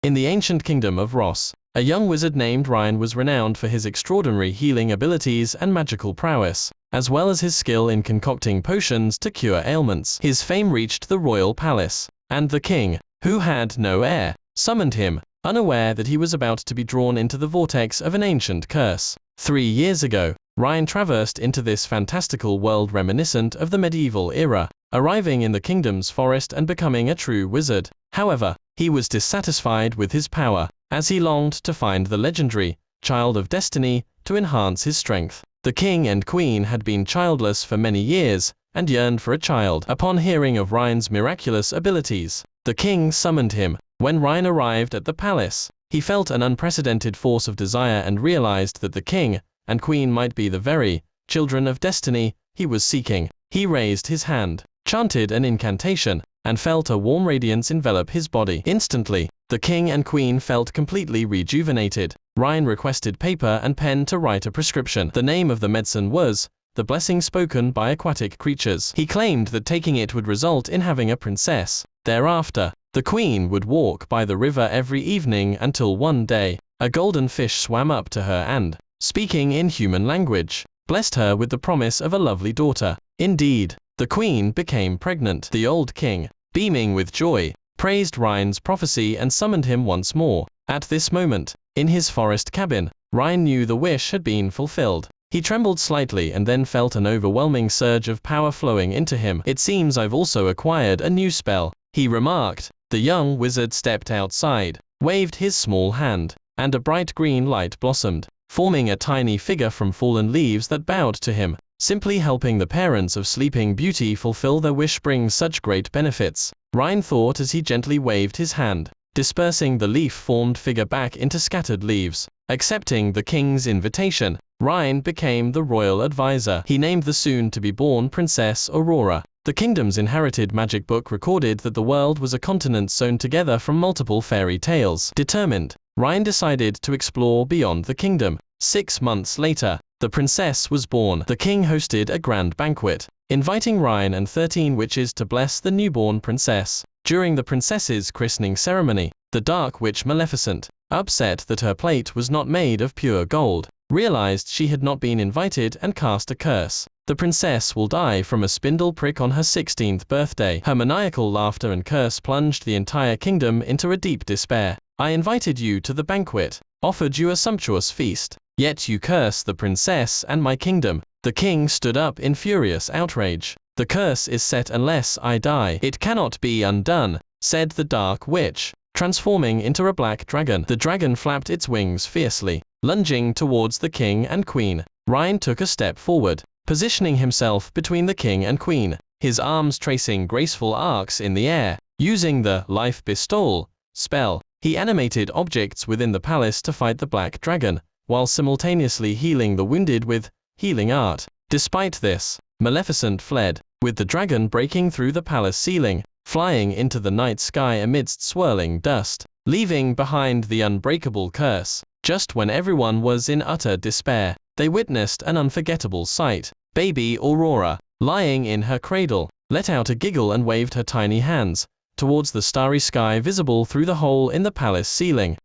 In the ancient kingdom of Ross, a young wizard named Ryan was renowned for his extraordinary healing abilities and magical prowess, as well as his skill in concocting potions to cure ailments. His fame reached the royal palace, and the king, who had no heir, summoned him, unaware that he was about to be drawn into the vortex of an ancient curse. 3 years ago, Ryan traversed into this fantastical world reminiscent of the medieval era, arriving in the kingdom's forest and becoming a true wizard. However, he was dissatisfied with his power, as he longed to find the legendary child of destiny to enhance his strength. The king and queen had been childless for many years, and yearned for a child. Upon hearing of Ryan's miraculous abilities, the king summoned him. When Ryan arrived at the palace, he felt an unprecedented force of desire and realized that the king and queen might be the very children of destiny he was seeking. He raised his hand, chanted an incantation, and felt a warm radiance envelop his body. Instantly, the king and queen felt completely rejuvenated. Ryan requested paper and pen to write a prescription. The name of the medicine was the blessing spoken by aquatic creatures. He claimed that taking it would result in having a princess. Thereafter, the queen would walk by the river every evening until one day, a golden fish swam up to her and, speaking in human language, blessed her with the promise of a lovely daughter. Indeed, the queen became pregnant. The old king, beaming with joy, praised Ryan's prophecy and summoned him once more. At this moment, in his forest cabin, Ryan knew the wish had been fulfilled. He trembled slightly and then felt an overwhelming surge of power flowing into him. "It seems I've also acquired a new spell," he remarked. The young wizard stepped outside, waved his small hand, and a bright green light blossomed, forming a tiny figure from fallen leaves that bowed to him. Simply helping the parents of Sleeping Beauty fulfill their wish brings such great benefits, Ryan thought as he gently waved his hand, dispersing the leaf-formed figure back into scattered leaves. Accepting the king's invitation, Ryan became the royal advisor. He named the soon-to-be-born Princess Aurora. The kingdom's inherited magic book recorded that the world was a continent sewn together from multiple fairy tales. Determined, Ryan decided to explore beyond the kingdom. 6 months later, the princess was born. The king hosted a grand banquet, inviting Ryan and 13 witches to bless the newborn princess. During the princess's christening ceremony, the dark witch Maleficent, upset that her plate was not made of pure gold, realized she had not been invited and cast a curse. The princess will die from a spindle prick on her 16th birthday. Her maniacal laughter and curse plunged the entire kingdom into a deep despair. "I invited you to the banquet, offered you a sumptuous feast, yet you curse the princess and my kingdom." The king stood up in furious outrage. "The curse is set unless I die. It cannot be undone," said the dark witch, transforming into a black dragon. The dragon flapped its wings fiercely, lunging towards the king and queen. Ryan took a step forward, positioning himself between the king and queen, his arms tracing graceful arcs in the air. Using the life bestowal spell, he animated objects within the palace to fight the black dragon, while simultaneously healing the wounded with healing art. Despite this, Maleficent fled, with the dragon breaking through the palace ceiling, flying into the night sky amidst swirling dust, leaving behind the unbreakable curse. Just when everyone was in utter despair, they witnessed an unforgettable sight. Baby Aurora, lying in her cradle, let out a giggle and waved her tiny hands towards the starry sky visible through the hole in the palace ceiling.